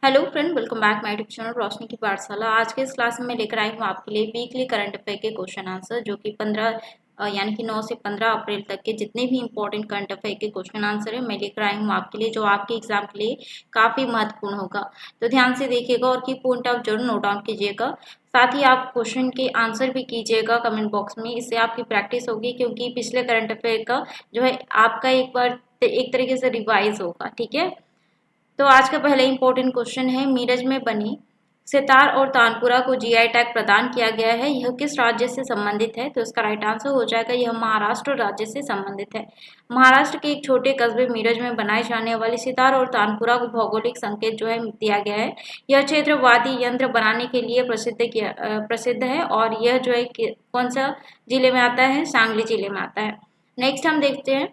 Hello friend, welcome back my YouTube channel Roshni की पाठशाला। आज के इस क्लास में मैं लेकर आई हूँ आपके लिए वीकली करंट अफेयर के क्वेश्चन आंसर, जो कि 15 यानी कि 9 से 15 अप्रैल तक के जितने भी इंपॉर्टेंट करंट अफेयर के क्वेश्चन आंसर है मैं लेकर आई हूँ आपके लिए, जो आपके एग्जाम के लिए काफ़ी महत्वपूर्ण होगा। तो ध्यान से देखिएगा और की पॉइंट ऑफ जरूर नोट डाउन कीजिएगा। साथ ही आप क्वेश्चन के आंसर भी कीजिएगा कमेंट बॉक्स में, इससे आपकी प्रैक्टिस होगी, क्योंकि पिछले करंट अफेयर का जो है आपका एक बार एक तरीके से रिवाइज होगा। ठीक है, तो आज का पहला इंपॉर्टेंट क्वेश्चन है, मीरज में बनी सितार और तानपुरा को जीआई टैग प्रदान किया गया है, यह किस राज्य से संबंधित है? तो इसका राइट आंसर हो जाएगा यह महाराष्ट्र राज्य से संबंधित है। महाराष्ट्र के एक छोटे कस्बे मीरज में बनाई जाने वाली सितार और तानपुरा को भौगोलिक संकेत जो है दिया गया है। यह क्षेत्र वाद्य यंत्र बनाने के लिए प्रसिद्ध है, और यह जो है कौन सा जिले में आता है? सांगली जिले में आता है। नेक्स्ट हम देखते हैं,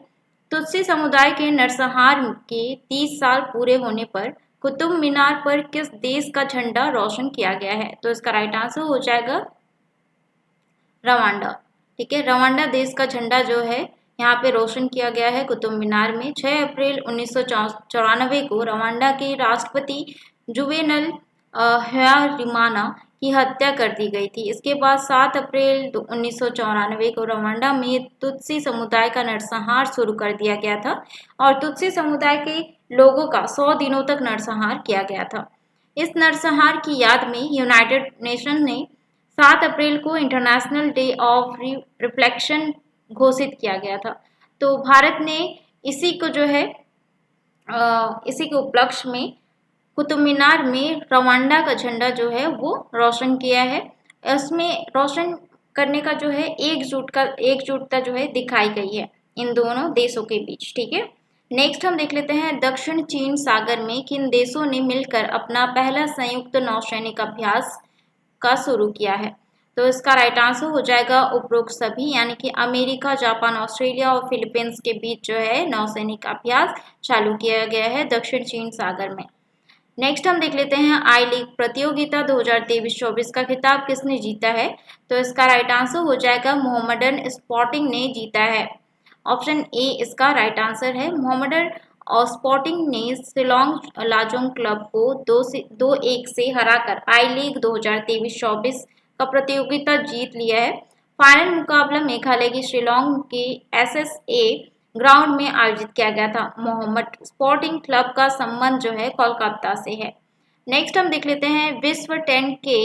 तुत्सी समुदाय के नरसंहार के 30 साल पूरे होने पर कुतुब मीनार पर किस देश का झंडा रोशन किया गया है? तो इसका राइट आंसर हो जाएगा रवांडा। ठीक है, रवांडा देश का झंडा जो है यहाँ पे रोशन किया गया है कुतुब मीनार में। 6 अप्रैल 1994 को रवांडा के राष्ट्रपति जुवेनल हयारिमाना की हत्या कर दी गई थी। इसके बाद 7 अप्रैल 1994 को रवांडा में तुत्सी समुदाय का नरसंहार शुरू कर दिया गया था, और तुत्सी समुदाय के लोगों का 100 दिनों तक नरसंहार किया गया था। इस नरसंहार की याद में यूनाइटेड नेशन ने 7 अप्रैल को इंटरनेशनल डे ऑफ रिफ्लेक्शन घोषित किया गया था। तो भारत ने इसी को जो है इसी के उपलक्ष्य में कुतुब मीनार में रवांडा का झंडा जो है वो रोशन किया है। इसमें रोशन करने का जो है एकजुटता जो है दिखाई गई है इन दोनों देशों के बीच। ठीक है, नेक्स्ट हम देख लेते हैं, दक्षिण चीन सागर में किन देशों ने मिलकर अपना पहला संयुक्त नौसैनिक अभ्यास का शुरू किया है? तो इसका राइट आंसर हो जाएगा उपरोक्त सभी, यानी कि अमेरिका, जापान, ऑस्ट्रेलिया और फिलीपींस के बीच जो है नौसैनिक अभ्यास चालू किया गया है दक्षिण चीन सागर में। नेक्स्ट हम देख लेते हैं, आई लीग प्रतियोगिता 2023-24 का खिताब किसने जीता है? तो इसका राइट आंसर हो जाएगा मोहम्मडन स्पोर्टिंग ने जीता है। ऑप्शन ए इसका राइट आंसर है। मोहम्मडन और स्पोर्टिंग ने शिलोंग लाजोंग क्लब को 2-1 से हराकर आई लीग 2023-24 का प्रतियोगिता जीत लिया है। फाइनल मुकाबला मेघालय की शिलोंग के SSA ग्राउंड में आयोजित किया गया था। मोहम्मद स्पोर्टिंग क्लब का संबंध जो है कोलकाता से है। नेक्स्ट हम देख लेते हैं, विश्व 10K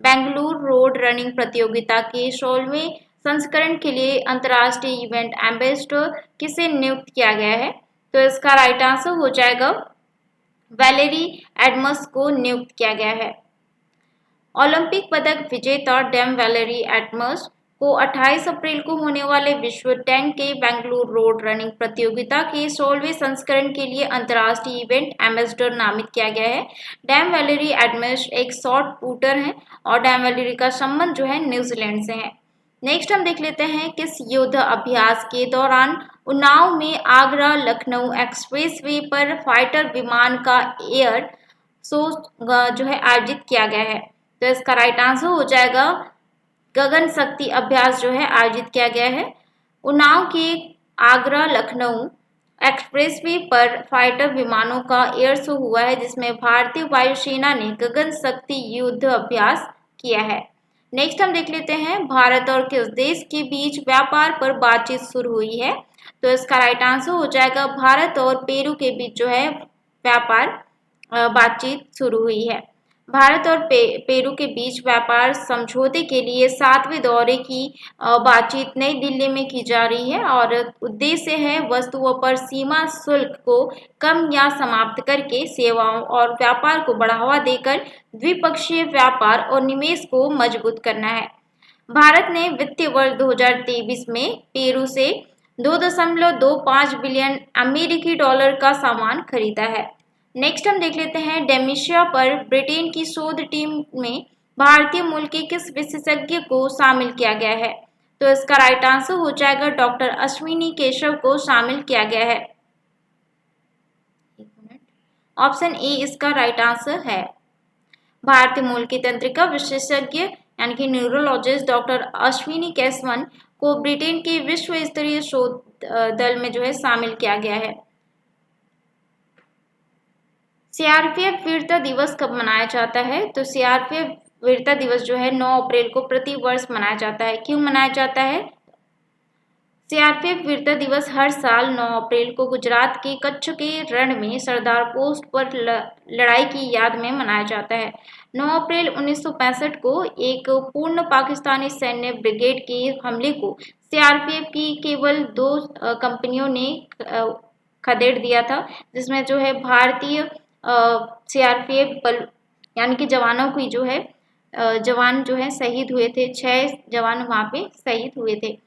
बेंगलुरु रोड रनिंग प्रतियोगिता के 16वें संस्करण के लिए अंतर्राष्ट्रीय इवेंट एम्बेसडर किसे नियुक्त किया गया है? तो इसका राइट आंसर हो जाएगा वैलेरी एडमस को नियुक्त किया गया है। ओलंपिक पदक विजेता डेम वैलेरी एडमस को 28 अप्रैल को होने वाले विश्व 10K बेंगलुरु रोड रनिंग प्रतियोगिता के 16वें संस्करण के लिए अंतर्राष्ट्रीय इवेंट एम्बेसडर नामित किया गया है। डैम वैलेरी एडमस एक शॉर्ट पुटर हैं, और डैम वैलेरी का संबंध जो है न्यूजीलैंड से है। नेक्स्ट हम देख लेते हैं, किस युद्ध अभ्यास के दौरान उन्नाव में आगरा लखनऊ एक्सप्रेसवे पर फाइटर विमान का एयर शो जो है आयोजित किया गया है? तो इसका राइट आंसर हो जाएगा गगन शक्ति अभ्यास जो है आयोजित किया गया है। उन्नाव के आगरा लखनऊ एक्सप्रेसवे पर फाइटर विमानों का एयर शो हुआ है, जिसमें भारतीय वायुसेना ने गगन शक्ति युद्ध अभ्यास किया है। नेक्स्ट हम देख लेते हैं, भारत और किस देश के बीच व्यापार पर बातचीत शुरू हुई है? तो इसका राइट आंसर हो जाएगा भारत और पेरू के बीच जो है व्यापार बातचीत शुरू हुई है। भारत और पेरू के बीच व्यापार समझौते के लिए 7वें दौरे की बातचीत नई दिल्ली में की जा रही है, और उद्देश्य है वस्तुओं पर सीमा शुल्क को कम या समाप्त करके सेवाओं और व्यापार को बढ़ावा देकर द्विपक्षीय व्यापार और निवेश को मजबूत करना है। भारत ने वित्तीय वर्ष 2023 में पेरू से 2.25 बिलियन अमेरिकी डॉलर का सामान खरीदा है। नेक्स्ट हम देख लेते हैं, डेमेशिया पर ब्रिटेन की शोध टीम में भारतीय मूल के किस विशेषज्ञ को शामिल किया गया है? तो इसका राइट आंसर हो जाएगा डॉक्टर अश्विनी केशव को शामिल किया गया है। ऑप्शन ए इसका राइट आंसर है। भारतीय मूल की तंत्रिका विशेषज्ञ यानी कि न्यूरोलॉजिस्ट डॉक्टर अश्विनी केशवन को ब्रिटेन के विश्व स्तरीय शोध दल में जो है शामिल किया गया है। सीआरपीएफ वीरता दिवस कब मनाया जाता है? तो सीआरपीएफ वीरता दिवस जो है 9 अप्रैल को प्रति वर्ष मनाया जाता है। क्यों मनाया जाता है? सीआरपीएफ वीरता दिवस हर साल 9 अप्रैल को गुजरात के कच्छ के रण में सरदार पोस्ट पर लड़ाई की याद में मनाया जाता है। 9 अप्रैल 1965 को एक पूर्ण पाकिस्तानी सैन्य ब्रिगेड के हमले को सीआरपीएफ की केवल 2 कंपनियों ने खदेड़ दिया था, जिसमें जो है भारतीय सीआरपीएफ बल यानी कि जवानों की जो है जवान जो है शहीद हुए थे। 6 जवान वहाँ पे शहीद हुए थे।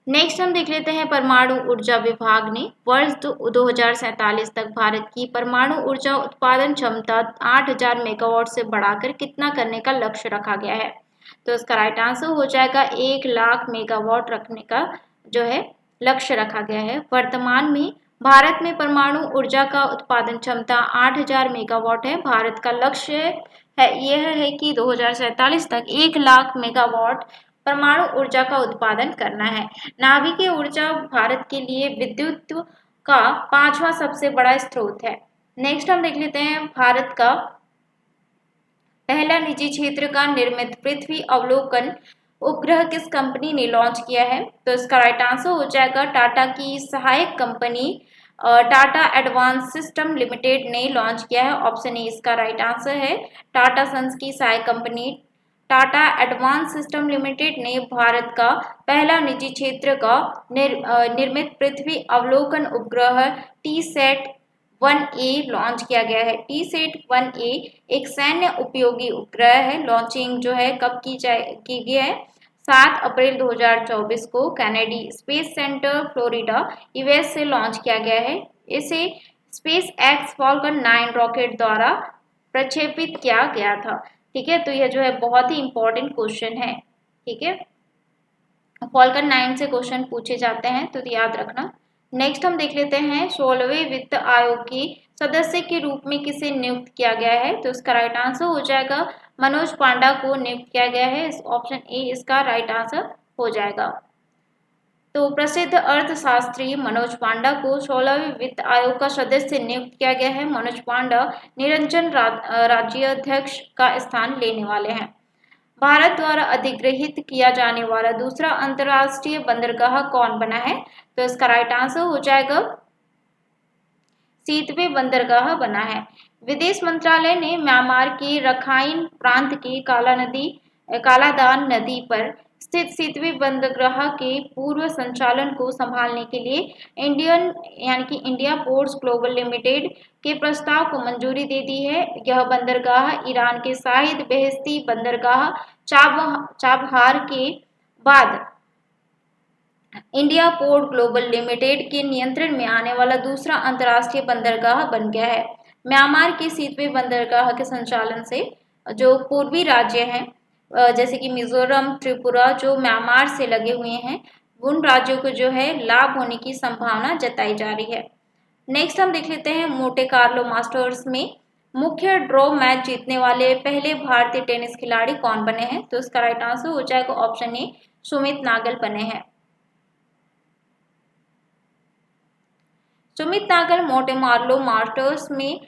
नेक्स्ट हम देख लेते हैं परमाणु ऊर्जा विभाग ने वर्ष 2047 तक भारत की परमाणु ऊर्जा उत्पादन क्षमता 8000 मेगावाट से बढ़ाकर कितना करने का लक्ष्य रखा गया है? तो इसका राइट आंसर हो जाएगा 1 लाख मेगावाट रखने का जो है लक्ष्य रखा गया है। वर्तमान में भारत में परमाणु ऊर्जा का उत्पादन क्षमता 8000 मेगावाट है। भारत का लक्ष्य है यह है कि 2047 तक 1 लाख मेगावाट परमाणु ऊर्जा का उत्पादन करना है। नाभिकीय ऊर्जा भारत के लिए विद्युत का 5वां सबसे बड़ा स्रोत है। नेक्स्ट हम देख लेते हैं भारत का पहला निजी क्षेत्र का निर्मित पृथ्वी अवलोकन उपग्रह किस कंपनी ने लॉन्च किया है? तो इसका राइट आंसर हो जाएगा टाटा की सहायक company Tata advance system limited ने लॉन्च किया है। ऑप्शन ए इसका राइट आंसर है। टाटा सन्स की सहायक company Tata advance system limited ने भारत का पहला निजी क्षेत्र का निर्मित पृथ्वी अवलोकन उपग्रह टीसैट 1A लॉन्च किया गया है। टीसैट 1A एक सैन्य उपयोगी उपग्रह है। लॉन्चिंग जो है कब की गई है? 7 अप्रैल 2024 को Kennedy space centre Florida US से लॉन्च किया गया है। इसे स्पेस एक्स फॉल्कन 9 रॉकेट द्वारा प्रक्षेपित किया गया था। ठीक है, तो यह जो है बहुत ही इंपॉर्टेंट क्वेश्चन है। ठीक है, फॉल्कन 9 से क्वेश्चन पूछे जाते हैं तो याद रखना। नेक्स्ट हम देख लेते हैं 16वें वित्त आयोग के सदस्य के रूप में किसे नियुक्त किया गया है? तो इसका राइट आंसर हो जाएगा मनोज पांडा को नियुक्त किया गया है। ऑप्शन ए इसका राइट आंसर हो जाएगा। तो प्रसिद्ध अर्थशास्त्री मनोज पांडा को 16वें वित्त आयोग का सदस्य नियुक्त किया गया है। मनोज पांडा निरंजन राज्याध्यक्ष का स्थान लेने वाले हैं। भारत द्वारा अधिग्रहित किया जाने वाला दूसरा अंतर्राष्ट्रीय बंदरगाह कौन बना है? तो इसका राइट आंसर हो जाएगा सीतवे बंदरगाह बना है। विदेश मंत्रालय ने म्यांमार के रखाइन प्रांत के कालादान नदी पर स्थित सीतवे बंदरगाह के पूर्व संचालन को संभालने के लिए इंडिया पोर्ट्स ग्लोबल लिमिटेड के प्रस्ताव को मंजूरी दे दी है। यह बंदरगाह ईरान के शाहिद बेहेश्ती बंदरगाह चाबहार के बाद इंडिया पोर्ट ग्लोबल लिमिटेड के नियंत्रण में आने वाला दूसरा अंतर्राष्ट्रीय बंदरगाह बन गया है। म्यांमार के सीतवे बंदरगाह के संचालन से जो पूर्वी राज्य हैं जैसे कि मिजोरम, त्रिपुरा जो म्यांमार से लगे हुए हैं, उन राज्यों को जो है लाभ होने की संभावना जताई जा रही है। नेक्स्ट हम देख लेते हैं मोंटे कार्लो मास्टर्स में मुख्य ड्रॉ मैच जीतने वाले पहले भारतीय टेनिस खिलाड़ी कौन बने हैं? तो इसका राइट आंसर हो जाएगा ऑप्शन ए सुमित नागल बने हैं। Sumit Nagal Monte Carlo Masters में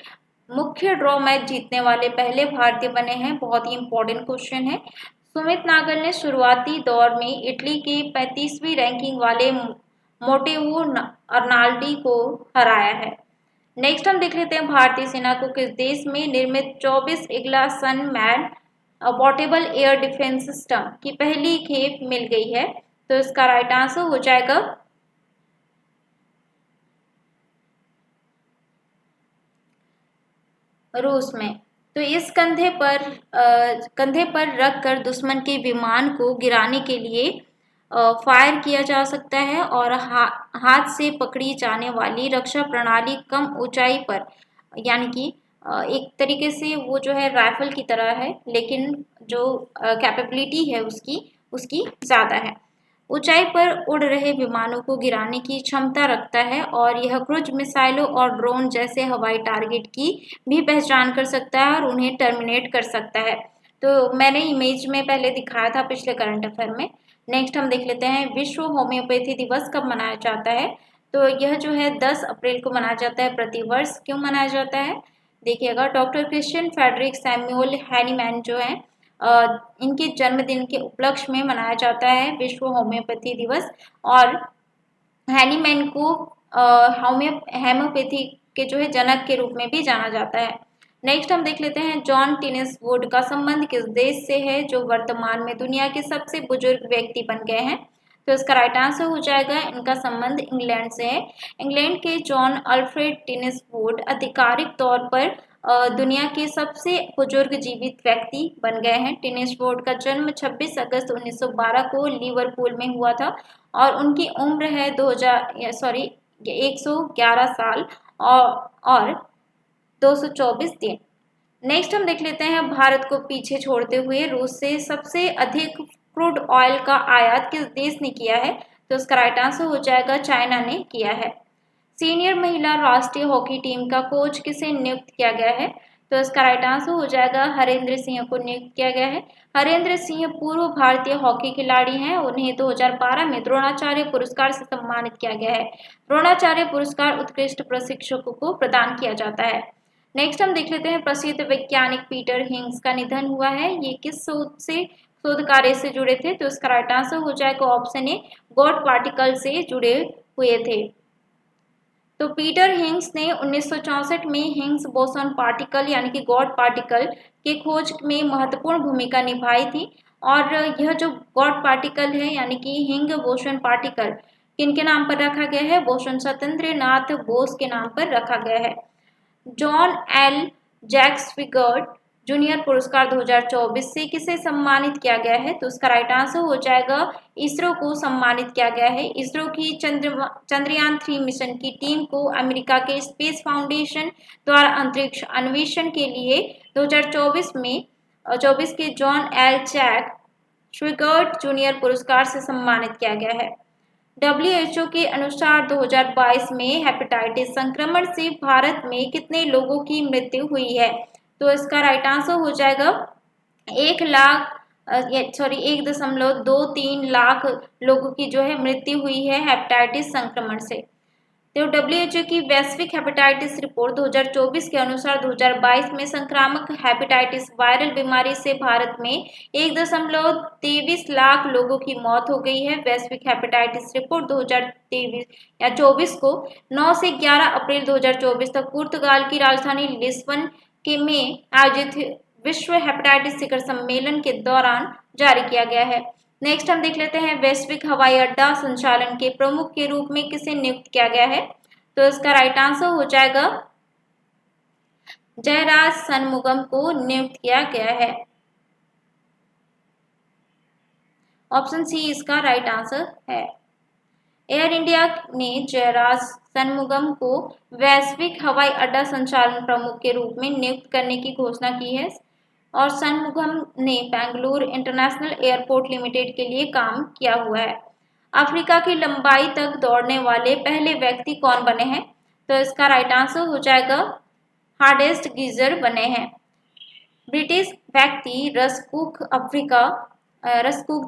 मुख्य ड्रॉ मैच जीतने वाले पहले भारतीय बने हैं। बहुत ही इंपॉर्टेंट क्वेश्चन है। सुमित नागल ने शुरुआती दौर में इटली के 35वीं रैंकिंग वाले मोटेवो अर्नाल्डी को हराया है। नेक्स्ट हम देख लेते हैं भारतीय सेना को किस देश में निर्मित 24 Igla S man portable air defence system की पहली खेप मिल गई है? तो इसका राइट आंसर हो जाएगा रूस में। तो इस कंधे पर रखकर दुश्मन के विमान को गिराने के लिए फायर किया जा सकता है और हाथ से पकड़ी जाने वाली रक्षा प्रणाली कम ऊंचाई पर यानी कि एक तरीके से वो जो है राइफल की तरह है, लेकिन जो कैपेबिलिटी है उसकी ज़्यादा है। ऊंचाई पर उड़ रहे विमानों को गिराने की क्षमता रखता है और यह क्रूज मिसाइलों और ड्रोन जैसे हवाई टारगेट की भी पहचान कर सकता है और उन्हें टर्मिनेट कर सकता है। तो मैंने इमेज में पहले दिखाया था पिछले करंट अफेयर में। नेक्स्ट हम देख लेते हैं विश्व होम्योपैथी दिवस कब मनाया जाता है? तो यह जो है 10 अप्रैल को मनाया जाता है प्रतिवर्ष। क्यों मनाया जाता है? देखिएगा, doctor Christian Friedrich Samuel Hahnemann जो है इनके जन्मदिन के उपलक्ष्य में मनाया जाता है विश्व होम्योपैथी दिवस। और हैनीमैन को हेमोपैथी के जो है जनक के रूप में भी जाना जाता है। नेक्स्ट हम देख लेते हैं जॉन टिनिस वुड का संबंध किस देश से है, जो वर्तमान में दुनिया के सबसे बुजुर्ग व्यक्ति बन गए हैं। तो इसका राइट आंसर हो जाएगा इनका संबंध इंग्लैंड से है। इंग्लैंड के जॉन अल्फ्रेड टिनिस वुड आधिकारिक तौर पर दुनिया के सबसे बुजुर्ग जीवित व्यक्ति बन गए हैं। टिनिस वुड का जन्म 26 अगस्त 1912 को लिवरपूल में हुआ था और उनकी उम्र है 111 साल और 224 दिन। नेक्स्ट हम देख लेते हैं भारत को पीछे छोड़ते हुए रूस से सबसे अधिक क्रूड ऑयल का आयात किस देश ने किया है। तो इसका राइट आंसर हो जाएगा चाइना ने किया है। सीनियर महिला राष्ट्रीय हॉकी टीम का कोच किसे नियुक्त किया गया है। तो इसका राइट आंसर हो जाएगा हरेंद्र सिंह को नियुक्त किया गया है। हरेंद्र सिंह पूर्व भारतीय हॉकी खिलाड़ी हैं। उन्हें 2012 में द्रोणाचार्य पुरस्कार से सम्मानित किया गया है। द्रोणाचार्य पुरस्कार उत्कृष्ट प्रशिक्षकों को प्रदान किया जाता है। नेक्स्ट हम देख लेते हैं प्रसिद्ध वैज्ञानिक पीटर हिंग्स का निधन हुआ है। ये किस शोध कार्य से जुड़े थे। तो इसका राइट आंसर हो जाएगा ऑप्शन ए, गॉड पार्टिकल से जुड़े हुए थे। तो पीटर हिंग्स ने 1964 में हिंग्स बोसॉन पार्टिकल यानी कि गॉड पार्टिकल के खोज में महत्वपूर्ण भूमिका निभाई थी। और यह जो गॉड पार्टिकल है यानी कि हिंग बोसॉन पार्टिकल किनके नाम पर रखा गया है। बोसॉन स्वतंत्र नाथ बोस के नाम पर रखा गया है। जॉन एल जैक्स फिगर्ड जूनियर पुरस्कार 2024 से किसे सम्मानित किया गया है। तो उसका राइट आंसर हो जाएगा इसरो को सम्मानित किया गया है। इसरो की चंद्रयान 3 मिशन की टीम को अमेरिका के स्पेस फाउंडेशन द्वारा अंतरिक्ष अन्वेषण के लिए 2024 के जॉन एल जैक स्विगर्ट जूनियर पुरस्कार से सम्मानित किया गया है। WHO के अनुसार 2022 में हेपेटाइटिस संक्रमण से भारत में कितने लोगों की मृत्यु हुई है। तो इसका राइट आंसर हो जाएगा 1.23 लाख लोगों की जो है मृत्यु हुई है हेपेटाइटिस संक्रमण से। तो WHO की वैश्विक हेपेटाइटिस रिपोर्ट 2024 के अनुसार 2022 में संक्रामक हेपेटाइटिस वायरल बीमारी से भारत में 1.23 लाख लोगों की मौत हो गई है। वैश्विक हेपेटाइटिस रिपोर्ट 2024 को 9 से 11 अप्रैल 2024 तक पुर्तगाल की राजधानी लिस्बन में आयोजित विश्व हेपेटाइटिस शिखर सम्मेलन के दौरान जारी किया गया है। नेक्स्ट हम देख लेते हैं वैश्विक हवाई अड्डा संचालन के प्रमुख के रूप में किसे नियुक्त किया गया है। तो इसका राइट आंसर हो जाएगा जयराज सनमुगम को नियुक्त किया गया है। ऑप्शन सी इसका राइट आंसर है। एयर इंडिया ने जयराज सनमुगम को वैश्विक हवाई अड्डा संचालन प्रमुख के रूप में नियुक्त करने की घोषणा की है। और सनमुगम ने बेंगलुरु इंटरनेशनल एयरपोर्ट लिमिटेड के लिए काम किया हुआ है। अफ्रीका की लंबाई तक दौड़ने वाले पहले व्यक्ति कौन बने हैं। तो इसका राइट आंसर हो जाएगा हार्डेस्ट गीजर बने हैं। ब्रिटिश व्यक्ति रसकुक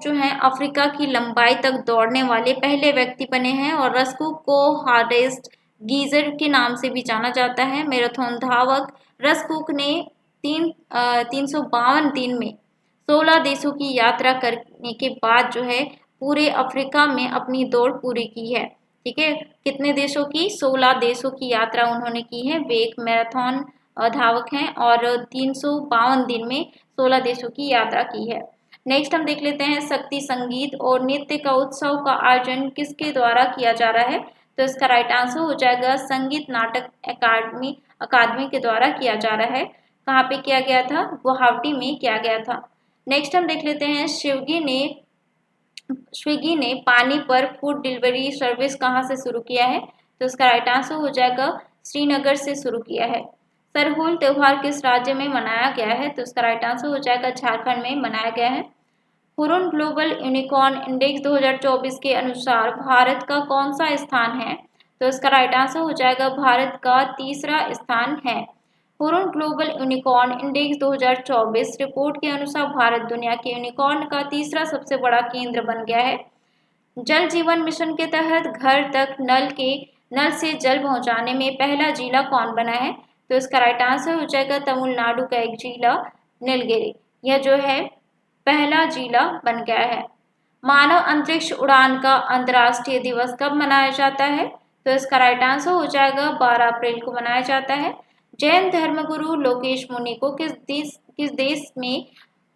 जो है अफ्रीका की लंबाई तक दौड़ने वाले पहले व्यक्ति बने हैं। और रसकुक को हार्डेस्ट गीजर के नाम से भी जाना जाता है। मैराथन धावक रसकुक ने 352 दिन में 16 देशों की यात्रा करने के बाद जो है पूरे अफ्रीका में अपनी दौड़ पूरी की है। ठीक है, कितने देशों की, 16 देशों की यात्रा उन्होंने की है। वे एक मैराथन धावक हैं और 352 दिन में 16 देशों की यात्रा की है। नेक्स्ट हम देख लेते हैं शक्ति संगीत और नृत्य का उत्सव का आयोजन किसके द्वारा किया जा रहा है। तो इसका राइट आंसर हो जाएगा संगीत नाटक अकादमी के द्वारा किया जा रहा है। कहाँ पे किया गया था, गुवाहाटी में किया गया था। नेक्स्ट हम देख लेते हैं स्विगी ने पानी पर फूड डिलीवरी सर्विस कहाँ से शुरू किया है। तो इसका राइट आंसर हो जाएगा श्रीनगर से शुरू किया है। सरहुल त्योहार किस राज्य में मनाया गया है। तो इसका राइट आंसर हो जाएगा झारखंड में मनाया गया है। हुरुन ग्लोबल यूनिकॉर्न इंडेक्स 2024 के अनुसार भारत का कौन सा स्थान है। तो इसका राइट आंसर हो जाएगा भारत का तीसरा स्थान है। Hurun global unicorn index 2024 report के अनुसार भारत दुनिया के यूनिकॉर्न का तीसरा सबसे बड़ा केंद्र बन गया है। जल जीवन मिशन के तहत घर तक नल से जल पहुंचाने में पहला जिला कौन बना है। तो इसका राइट आंसर हो जाएगा तमिलनाडु का एक जिला नीलगिरी। यह जो है पहला जिला बन गया है। मानव अंतरिक्ष उड़ान का अंतर्राष्ट्रीय दिवस कब मनाया जाता है? तो इसका राइट आंसर हो जाएगा 12 अप्रैल को मनाया जाता है। जैन धर्मगुरु लोकेश मुनि को किस देश में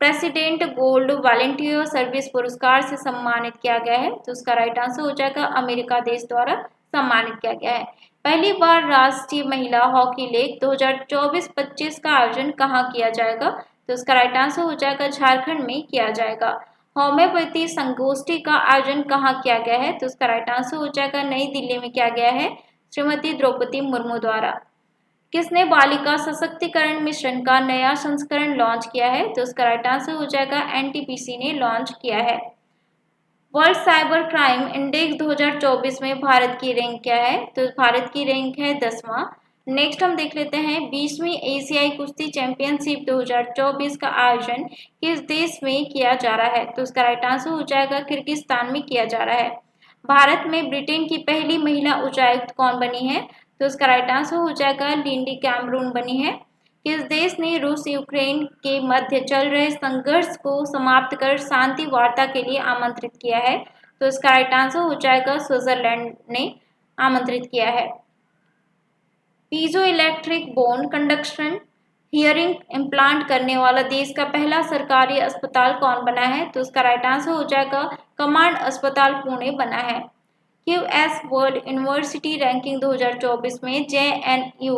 प्रेसिडेंट गोल्ड वॉलंटियर सर्विस पुरस्कार से सम्मानित किया गया है? तो उसका राइट आंसर हो जाएगा अमेरिका देश द्वारा सम्मानित किया गया है। पहली बार राष्ट्रीय महिला हॉकी लीग 2024-25 का आयोजन कहाँ किया जाएगा? तो इसका राइट आंसर हो जाएगा झारखंड में किया जाएगा। होम्योपैथी संगोष्ठी का आयोजन कहाँ किया गया है? तो उसका राइट आंसर हो जाएगा नई दिल्ली में किया गया है श्रीमती द्रौपदी मुर्मू द्वारा। किसने बालिका सशक्तिकरण मिशन का नया संस्करण लॉन्च किया है? तो उसका राइट आंसर हो जाएगा एनटीपीसी ने लॉन्च किया है। वर्ल्ड साइबर क्राइम इंडेक्स 2024 में भारत की रैंक क्या है? तो भारत की रैंक है 10वां। नेक्स्ट हम देख लेते हैं 20वीं एशियाई कुश्ती चैंपियनशिप 2024 का आयोजन किस देश में किया जा रहा है? तो उसका राइट आंसर हो जाएगा किर्गिस्तान में किया जा रहा है। भारत में ब्रिटेन की पहली महिला उच्चायुक्त कौन बनी है? तो उसका राइट आंसर हो जाएगा लिंडी कैमरून बनी है। किस देश ने रूस यूक्रेन के मध्य चल रहे संघर्ष को समाप्त कर शांति वार्ता के लिए आमंत्रित किया है? तो इसका राइट आंसर हो जाएगा स्विट्जरलैंड ने आमंत्रित किया है। Piezo electric bone conduction hearing implant करने वाला देश का पहला सरकारी अस्पताल कौन बना है? तो उसका राइट आंसर हो जाएगा कमांड अस्पताल पुणे बना है। क्यूएस वर्ल्ड यूनिवर्सिटी रैंकिंग 2024 में जेएनयू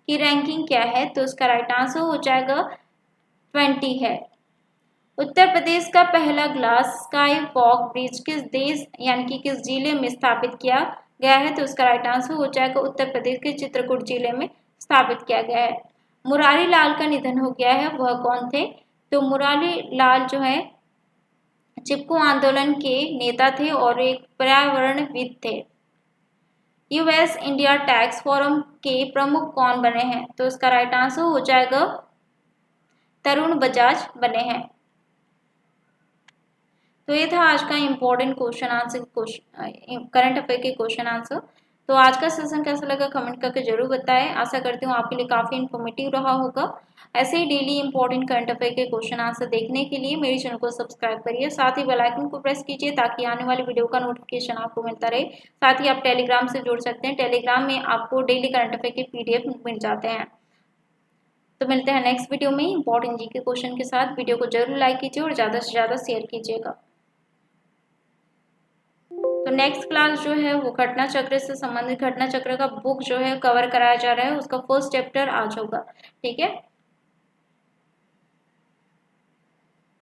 की रैंकिंग क्या है? तो उसका राइट आंसर हो जाएगा 20 है। उत्तर प्रदेश का पहला ग्लास स्काई वॉक ब्रिज किस देश यानी कि किस जिले में स्थापित किया गया है? तो उसका राइट आंसर हो जाएगा उत्तर प्रदेश के चित्रकूट जिले में स्थापित किया गया है। मुरारी लाल का निधन हो गया है, वह कौन थे? तो मुरारी लाल जो है चिपको आंदोलन के नेता थे और एक पर्यावरणविद थे। यूएस इंडिया टैक्स फोरम के प्रमुख कौन बने हैं? तो इसका राइट आंसर हो जाएगा तरुण बजाज बने हैं। तो ये था आज का important question answer current affair के क्वेश्चन आंसर। तो आज का सेशन कैसा लगा कमेंट करके जरूर बताएं। आशा करती हूँ आपके लिए काफी इन्फॉर्मेटिव रहा होगा। ऐसे ही डेली इंपॉर्टेंट करंट अफेयर के क्वेश्चन आंसर देखने के लिए मेरे चैनल को सब्सक्राइब करिए, साथ ही बेल आइकन को प्रेस कीजिए ताकि आने वाली वीडियो का नोटिफिकेशन आपको मिलता रहे। साथ ही आप टेलीग्राम से जुड़ सकते हैं, टेलीग्राम में आपको डेली करंट अफेयर के पीडीएफ मिल जाते हैं। तो मिलते हैं नेक्स्ट वीडियो में इंपॉर्टेंट जी के क्वेश्चन के साथ। वीडियो को जरूर लाइक कीजिए और ज़्यादा से ज़्यादा शेयर कीजिएगा। तो नेक्स्ट क्लास जो है वो घटना चक्र से संबंधित घटना चक्र का बुक जो है कवर कराया जा रहा है, उसका फर्स्ट चैप्टर आज होगा। ठीक है।